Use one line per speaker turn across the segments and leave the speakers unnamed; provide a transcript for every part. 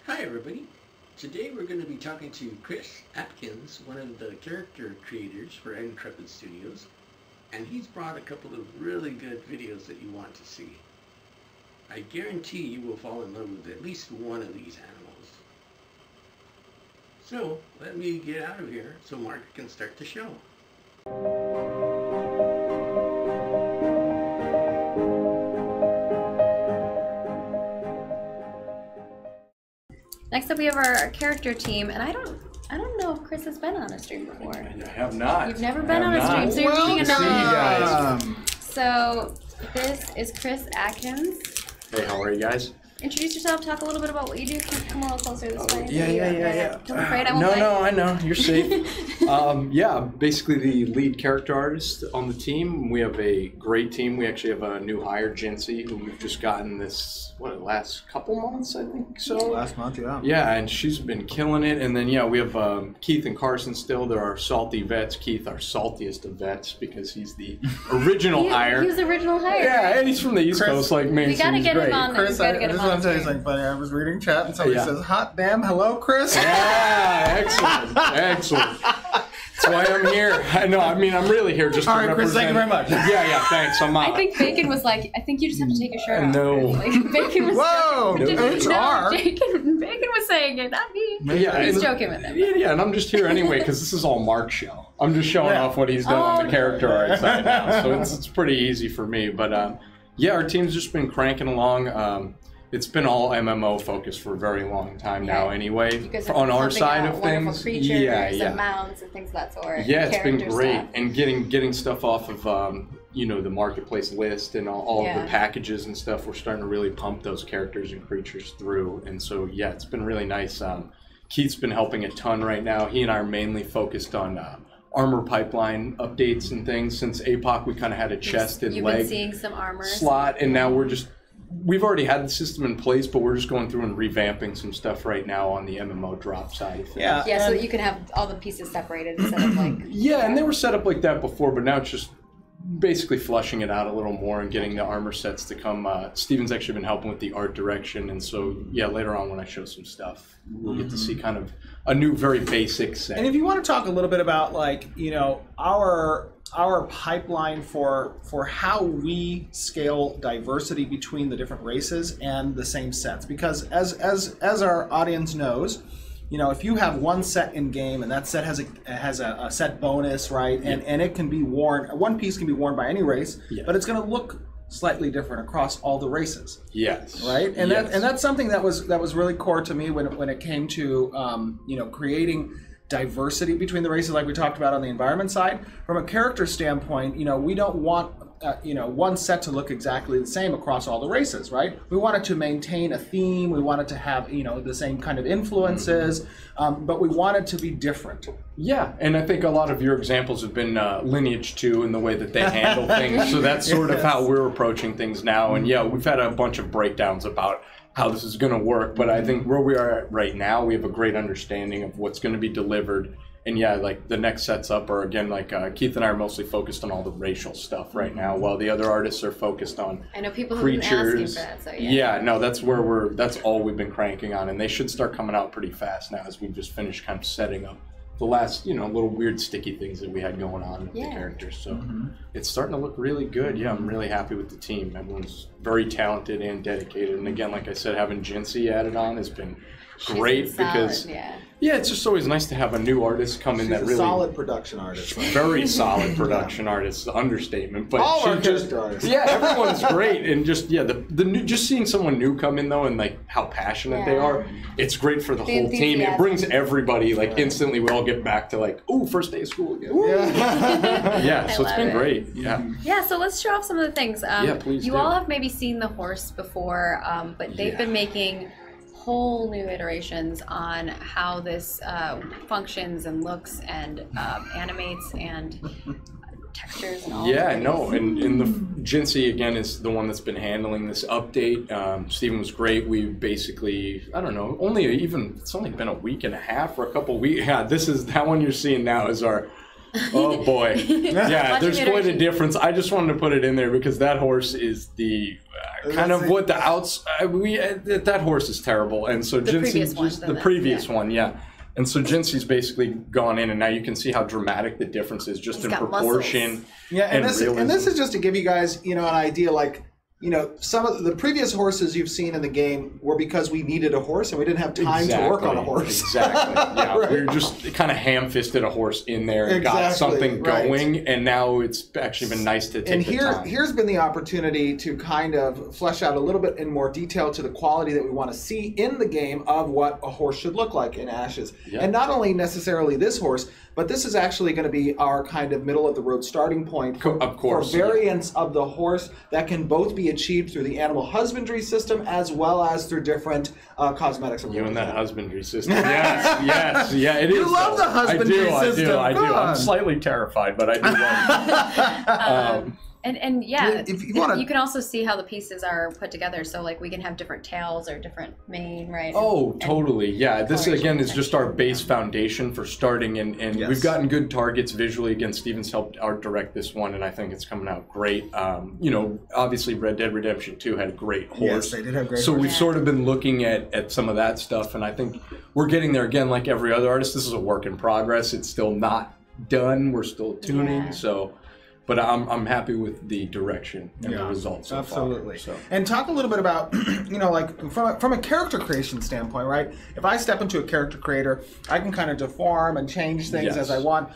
Hi everybody. Today we're going to be talking to Chris Atkins, one of the character creators for Intrepid Studios, and he's brought a couple of really good videos that you want to see. I guarantee you will fall in love with at least one of these animals. So let me get out of here so Margaret can start the show.
Next up, we have our character team, and I don't know if Chris has been on a stream before.
I have not.
You've never been on a stream, so you're meeting another. So this is Chris Atkins.
Hey, how are you guys?
Introduce yourself. Talk a little bit about what you do. Come a little closer this way.
Yeah.
Don't be afraid. I won't bite.
No, I know. You're safe. Yeah, basically the lead character artist on the team. We have a great team. We actually have a new hire, Jincy, who we've just gotten this, last couple months, I think so.
Last month, yeah.
Yeah, and she's been killing it. And then, yeah, we have Keith and Carson still. They're our salty vets. Keith, our saltiest of vets, because he's the original hire.
He was the original hire.
Yeah, and he's from the East Coast, like Mason.
You gotta get him on.
Chris, I just want to tell you something funny. I was reading chat and somebody says, "Hot damn, hello, Chris."
Yeah, excellent. That's why I'm here. I'm really here just to represent.
Chris, thank you very much.
Yeah, thanks.
I think Bacon was like, I think you just have to take your shirt off.
No.
Like, Bacon was
HR.
Bacon was saying it, not me.
Yeah,
he's joking with him.
Yeah, and I'm just here anyway because this is all Mark's show. I'm just showing off what he's done on the character art side now, so it's pretty easy for me. But yeah, our team's just been cranking along. It's been all MMO focused for a very long time now anyway. On our side of things.
Creatures and mounts and things of that sort.
Yeah, it's been great. Stuff. And getting stuff off of the marketplace list and all of the packages and stuff. We're starting to really pump those characters and creatures through. And so yeah, it's been really nice. Keith's been helping a ton right now. He and I are mainly focused on armor pipeline updates and things. Since APOC, we kind of had a chest and leg
been seeing some armor
slot, and now we've already had the system in place, but we're just going through and revamping some stuff right now on the MMO drop side of things.
Yeah, so that you can have all the pieces separated instead of like...
Yeah, and they were set up like that before, but now it's just basically flushing it out a little more and getting the armor sets to come. Steven's actually been helping with the art direction, and so, yeah, later on when I show some stuff, we'll get to see kind of a new, very basic set.
And if you want to talk a little bit about, our pipeline for how we scale diversity between the different races and the same sets, because as our audience knows, if you have one set in game and that set has a set bonus, right, and it can be worn, one piece can be worn by any race, but it's going to look slightly different across all the races.
Yes.
Right, and that's something that was really core to me when it came to creating diversity between the races, like we talked about on the environment side. From a character standpoint, we don't want one set to look exactly the same across all the races, right? We wanted to maintain a theme. We wanted to have the same kind of influences, but we wanted to be different.
Yeah, and I think a lot of your examples have been Lineage 2 in the way that they handle things. So that's sort of how we're approaching things now. And yeah, we've had a bunch of breakdowns about how this is going to work, but I think where we are at right now, we have a great understanding of what's going to be delivered. And yeah, like the next sets up are, again, like Keith and I are mostly focused on all the racial stuff right now, while the other artists are focused on
I know people
creatures.
Have been asking for that, so
yeah, no, that's all we've been cranking on, and they should start coming out pretty fast now as we've just finished kind of setting up the last, little weird sticky things that we had going on with the characters. So it's starting to look really good. Yeah, I'm really happy with the team. Everyone's very talented and dedicated. And again, like I said, having Jincy added on has been great because it's just always nice to have a new artist come in that really
solid production artist. Right?
Very solid production artist, the understatement. But
all our character artists.
Yeah, everyone's great, and just the new, just seeing someone new come in though, and like how passionate they are, it's great for the whole team. It brings everybody instantly. We all get back to ooh, first day of school again. Yeah, so it's been great.
Yeah, so let's show off some of the things.
Please.
You all have maybe seen the horse before, but they've been making whole new iterations on how this functions and looks and animates and textures and all.
Yeah, no, and the Jincy again is the one that's been handling this update. Steven was great. We basically, I don't know, it's only been a week and a half or a couple weeks. Yeah, that one you're seeing now is our Oh boy. Yeah,
Watching
there's
the
quite a
iteration.
difference. I just wanted to put it in there because that horse is the kind of what the outs. That horse is terrible, and so
The previous one,
the previous one, yeah. And so Jinxie's basically gone in, and now you can see how dramatic the difference is just
He's
in
got
proportion.
muscles.
Yeah, and
realism.
this is just to give you guys, an idea, like, some of the previous horses you've seen in the game were because we needed a horse and we didn't have time to work on a horse.
Exactly. Yeah,
Right.
we were just kind of ham-fisted a horse in there and got
Exactly,
something
right.
going, and now it's actually been nice to take
And
the time.
here's been the opportunity to kind of flesh out a little bit in more detail to the quality that we want to see in the game of what a horse should look like in Ashes.
Yeah.
And not only necessarily this horse, but this is actually going to be our kind of middle of the road starting point for,
Of course,
for variants of the horse that can both be achieved through the animal husbandry system as well as through different cosmetics.
You and that husbandry system. Yes, yeah, it is.
You love the husbandry system.
I do.
Go on.
I'm slightly terrified, but I do love it.
And yeah,
If you wanna-
you can also see how the pieces are put together. So like we can have different tails or different mane, right?
Oh,
And-
totally. Yeah, this
coloration
again is just our
texture.
base foundation for starting, and
Yes.
we've gotten good targets visually. Again, Steven's helped art direct this one, and I think it's coming out great. Obviously Red Dead Redemption 2 had a great horse.
Yes, they did have great
So
horse.
we've sort of been looking at some of that stuff, and I think we're getting there. Again, like every other artist, this is a work in progress. It's still not done. We're still tuning,
Yeah.
so... But I'm happy with the direction and the results so
Absolutely.
far. So.
And talk a little bit about, like from a character creation standpoint, right? If I step into a character creator, I can kind of deform and change things
Yes.
as I want.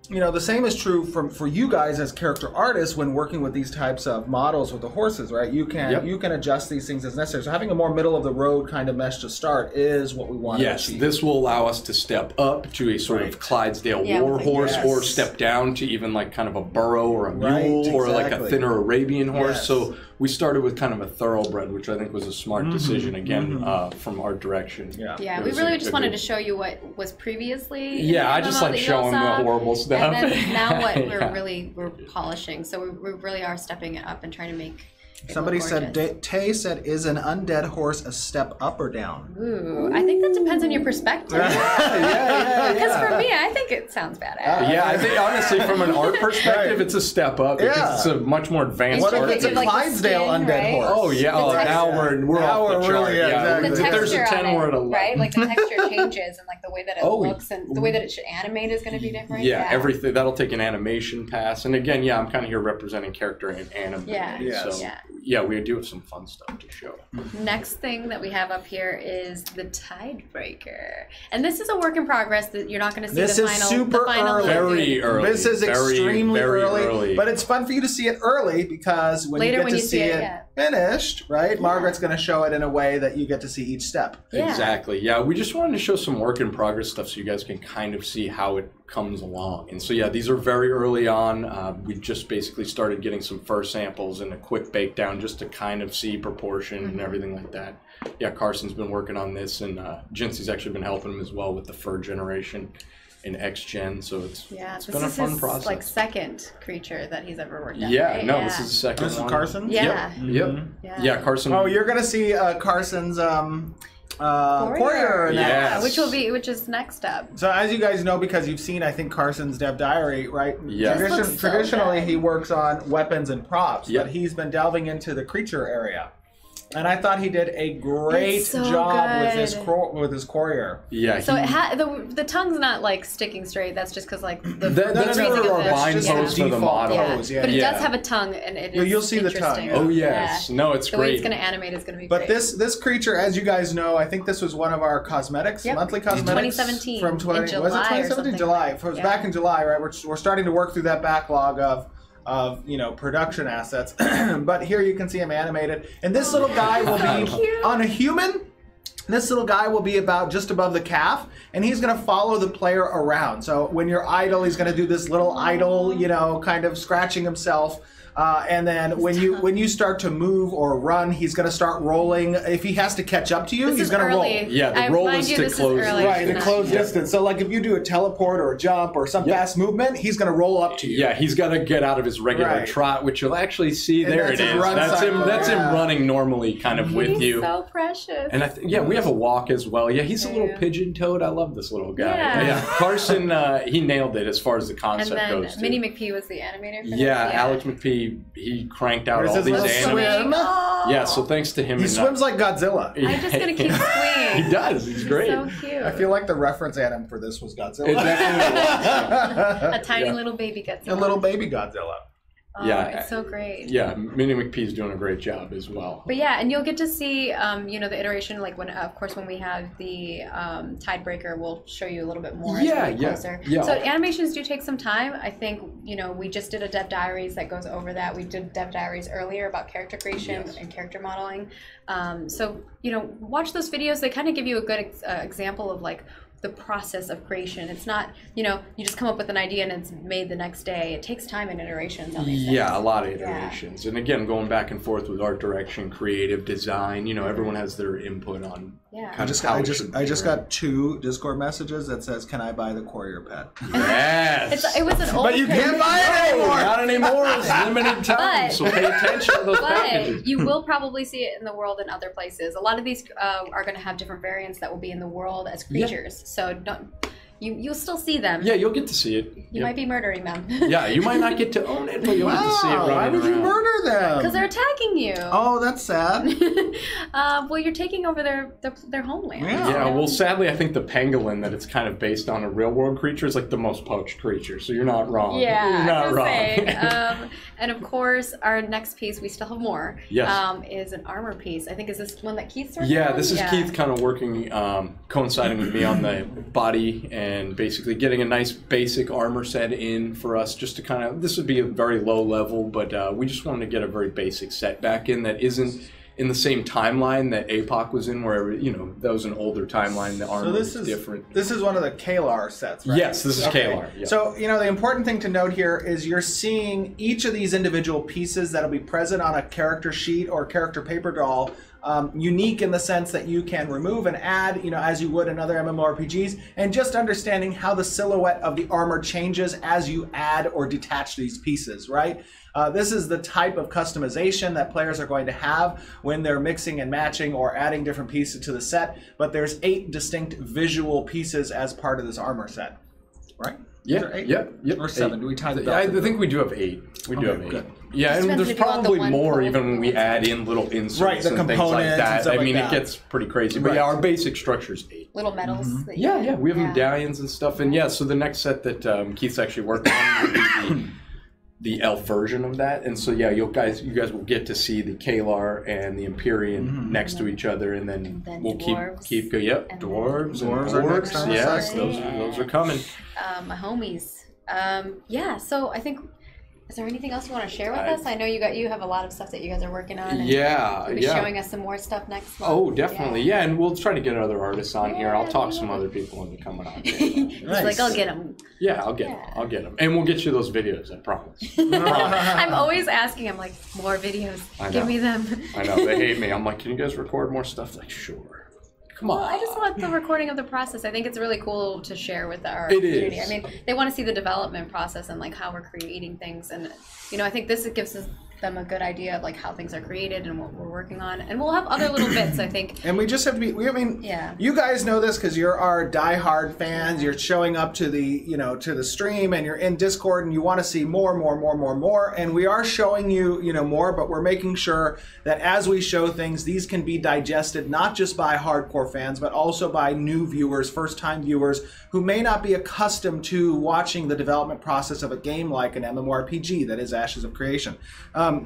The same is true for you guys as character artists when working with these types of models with the horses, right? You can adjust these things as necessary. So having a more middle of the road kind of mesh to start is what we want to achieve.
This will allow us to step up to a sort of Clydesdale war horse, or step down to even like kind of a burro or a mule, or like a thinner Arabian horse.
Yes.
So we started with kind of a thoroughbred, which I think was a smart decision again from art direction.
Yeah,
It
we
was
really
a
just wanted to
good-
show you what was previously. in
Yeah,
the
I just
MMO
like
that you all
showing the
saw,
horrible stuff.
And then now what
Yeah.
we're polishing. So we really are stepping it up and trying to make. it
Somebody
look
said,
gorgeous.
Tay said, is an undead horse a step up or down?
Ooh, I think that depends on your perspective. Because for me, I think it sounds badass.
Yeah, I think honestly, from an art perspective, it's a step up because
Yeah.
it's a much more advanced
What if
art.
it's a
Like the
Clydesdale
skin,
undead
right?
horse?
Oh yeah!
The
Oh,
texture.
now we're
Now
off
we're
the chart.
really- yeah, exactly.
The
If there's a
texture
10,
on
we're at
it,
11.
right? Like the texture changes and like the way that it
Oh,
looks and the way that it should animate is going to be different.
Yeah, everything that'll take an animation pass, and again, I'm kind of here representing character and anime.
Yeah,
So
yeah.
we do have some fun stuff to show.
Next thing that we have up here is the Tiebreaker, and this is a work in progress. That you're not going to see
This
the
is
final.
super
the final
early.
Very early.
This is
very,
extremely
very
early, but it's fun for you to see it early because when
Later
you get
when
to
you
see
see
it
it,
finished, right? Margaret's going to show it in a way that you get to see each step.
Yeah.
Exactly. Yeah, we just wanted to show some work in progress stuff so you guys can kind of see how it comes along. And so these are very early on. We just basically started getting some first samples and a quick bake down just to kind of see proportion and everything like that. Yeah, Carson's been working on this, and Jinxie's actually been helping him as well with the fur generation in X-Gen. So it's
This
been a
is
fun
his
process.
like second creature that he's ever worked on.
Yeah,
right?
no, this is the second
This is
one.
Carson?
Yeah.
Yep. Yeah, Carson.
Oh, you're going to see Carson's Courier
Yes.
which is next up.
So as you guys know, because you've seen, I think, Carson's Dev Diary, right?
Yeah.
This looks so
Traditionally,
good.
he works on weapons and props,
Yeah.
but he's been delving into the creature area. And I thought he did a great
It's so
job
good.
with his Courier.
Yeah.
So the tongue's not like sticking straight. That's just because like the
That's
freezing
for
of
our
the-
bind
yeah.
pose for the
Default
model.
pose, yeah.
But it
Yeah.
does have a tongue, and it
Yeah,
is
you'll see the
interesting.
tongue.
Oh yes.
Yeah.
No, it's
The way
great.
it's going to animate is going to be
But
great.
this creature, as you guys know, I think this was one of our cosmetics,
Yep.
monthly
In
cosmetics
2017,
from 20.
in
Was it
July or
2017?
something.
July. It was
Yeah.
back in July, right? We're starting to work through that backlog of production assets. But here you can see him animated, and this little guy will be
cute.
on a human. This little guy will be about just above the calf, and he's going to follow the player around. So when you're idle, he's going to do this little idle, kind of scratching himself. And then when you start to move or run, he's going to start rolling. If he has to catch up to you, he's going to roll.
Yeah, the roll is to close.
Right, the close distance. So like if you do a teleport or a jump or some fast movement, he's going to roll up to you.
Yeah, he's got to get out of his regular trot, which you'll actually see. And there it is. That's him running normally, kind of with you.
He's so precious.
And we have a walk as well. Yeah, he's a little pigeon toad. I love this little guy. Yeah. Carson, he nailed it as far as the concept goes.
And then Minnie McPhee was the animator for this.
Alex McPhee, he cranked out all these
animations.
Yeah, so thanks to him.
He swims like Godzilla.
I'm just going to keep squeeing.
He does. He's great.
So cute.
I feel like the reference anim for this was Godzilla.
It definitely was.
A tiny little baby Godzilla.
A little baby Godzilla.
Oh, it's so great.
Yeah, Minnie McPee's doing a great job as well.
But yeah, and you'll get to see, the iteration, like when, of course, when we have the Tiebreaker, we'll show you a little bit more as we get closer. Yeah. So animations do take some time. I think, we just did a Dev Diaries that goes over that. We did Dev Diaries earlier about character creation and character modeling. So, watch those videos. They kind of give you a good example of like the process of creation. It's not, you just come up with an idea and it's made the next day. It takes time and iterations on these things.
Yeah, a lot of iterations. Yeah. And again, going back and forth with art direction, creative design, everyone has their input on
I just got 2 Discord messages that says, "Can I buy the courier pet?"
Yes.
It was an old
But you can't buy it anymore.
Not anymore. It's limited time. So pay attention to those packages.
You will probably see it in the world in other places. A lot of these are going to have different variants that will be in the world as creatures. So don't. You'll still see them.
Yeah, you'll get to see it.
You might be murdering them.
Yeah, you might not get to own it, but you'll get to see it running
Why would you murder them?
Because they're attacking you.
Oh, that's sad.
Well, you're taking over their homeland.
Yeah, well, sadly, I think the pangolin that it's kind of based on a real-world creature is like the most poached creature, so you're not wrong.
Yeah,
you're not wrong.
And of course, our next piece, we still have more, is an armor piece. I think, is this one that Keith's working on?
This is Keith kind of working, coinciding with me on the body and basically getting a nice basic armor set in for us just to kind of, this would be a very low level, but we just wanted to get a very basic set back in that isn't in the same timeline that APOC was in, where, that was an older timeline, the armor was different.
This is one of the Kalar sets, right?
Yes, this is Kalar. Yeah.
So, the important thing to note here is you're seeing each of these individual pieces that'll be present on a character sheet or character paper doll, unique in the sense that you can remove and add, as you would in other MMORPGs, and just understanding how the silhouette of the armor changes as you add or detach these pieces, right? This is the type of customization that players are going to have when they're mixing and matching or adding different pieces to the set, but there's 8 distinct visual pieces as part of this armor set, right?
Yeah, yep.
Or 7. 8. Do we tie the
I think we do have 8. We do have 8.
Good.
Yeah, and there's probably more even when we add in little inserts and things like that. I mean, it gets pretty crazy. But our basic structure is 8.
Little medals.
Mm-hmm. We have medallions and stuff. And so the next set that Keith's actually working on will be the elf version of that. And so you guys will get to see the Kalar and the Empyrean next to each other, and then we'll keep going. Yep, dwarves and orcs. Yes, those are coming.
My homies. So I think, is there anything else you want to share with us? I know you have a lot of stuff that you guys are working on. And you'll be showing us some more stuff next month.
Oh, definitely. Yeah, and we'll try to get other artists on here. I'll talk some other people into coming on.
He's like, I'll get them.
Yeah, I'll get them. And we'll get you those videos, I promise.
I'm always asking. I'm like, more videos. Give me them.
I know. They hate me. I'm like, can you guys record more stuff? Like, sure. Come on.
Well, I just want the recording of the process. I think it's really cool to share with our community. I mean, they want to see the development process and like how we're creating things, and I think this gives them a good idea of like how things are created and what we're working on, and we'll have other little bits, I think.
And we just have to be. You guys know this because you're our diehard fans. You're showing up to the to the stream, and you're in Discord, and you want to see more, and we are showing you more, but we're making sure that as we show things, these can be digested not just by hardcore fans, but also by new viewers, first-time viewers who may not be accustomed to watching the development process of a game like an MMORPG that is Ashes of Creation.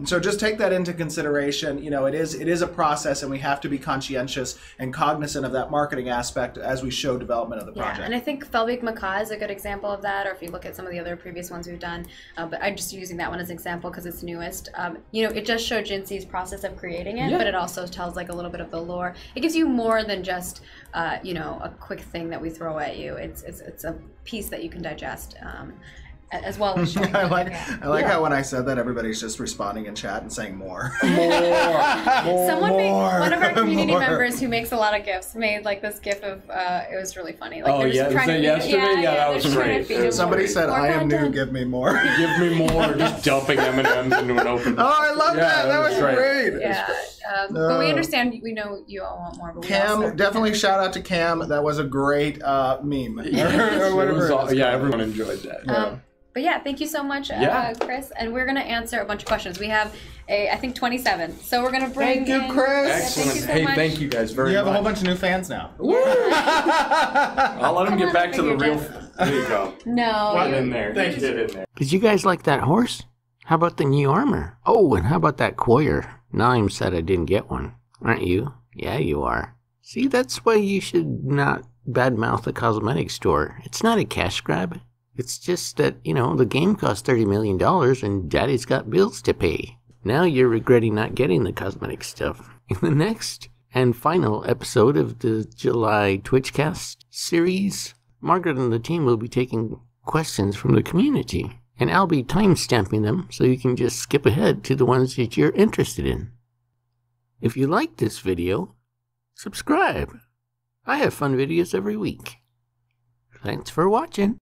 So just take that into consideration. It is a process, and we have to be conscientious and cognizant of that marketing aspect as we show development of the project.
Yeah, and I think Felbeek Macaw is a good example of that, or if you look at some of the other previous ones we've done, but I'm just using that one as an example because it's newest. It just showed Jinxie's process of creating it, but it also tells like a little bit of the lore. It gives you more than just a quick thing that we throw at you. It's a piece that you can digest. as well as showing
I
them.
like
Yeah.
I like how when I said that, everybody's just responding in chat and saying more.
Someone made, one of our community
more.
members who makes a lot of GIFs made like this GIF of it was really funny. Like,
Oh,
they're just
yeah, was
trying
that
to feed-
yesterday? Yeah, that
they're
was
just trying to
great.
feed him
Somebody
more-
said,
more
"I am new.
content."
Give me more."
Give me more. Just dumping M&Ms into an open.
Oh, I love that. That was
great.
great.
Yeah, but we understand. We know you all want more. But we
Cam,
also,
definitely shout out to Cam. That was a great meme. Or
It
whatever
was
it
all-
was
yeah,
called.
everyone enjoyed that.
But yeah, thank you so much,
Yeah.
Chris. And we're gonna answer a bunch of questions. We have I think 27. So we're gonna bring.
Thank you,
in-
Chris.
Excellent.
Thank you so
Hey,
much.
thank you guys very
You
much.
have a whole bunch of new fans now.
I'll let him
Come
get
on,
back to the
figure
real.
it out.
There you go.
No.
Get in there.
Thank you.
Get in there.
Did you guys like that horse? How about the new armor? Oh, and how about that courier? Now I'm sad I didn't get one. Aren't you? Yeah, you are. See, that's why you should not badmouth the cosmetic store. It's not a cash grab. It's just that, the game cost $30 million and Daddy's got bills to pay. Now you're regretting not getting the cosmetic stuff. In the next and final episode of the July Twitchcast series, Margaret and the team will be taking questions from the community. And I'll be time-stamping them so you can just skip ahead to the ones that you're interested in. If you like this video, subscribe. I have fun videos every week. Thanks for watching.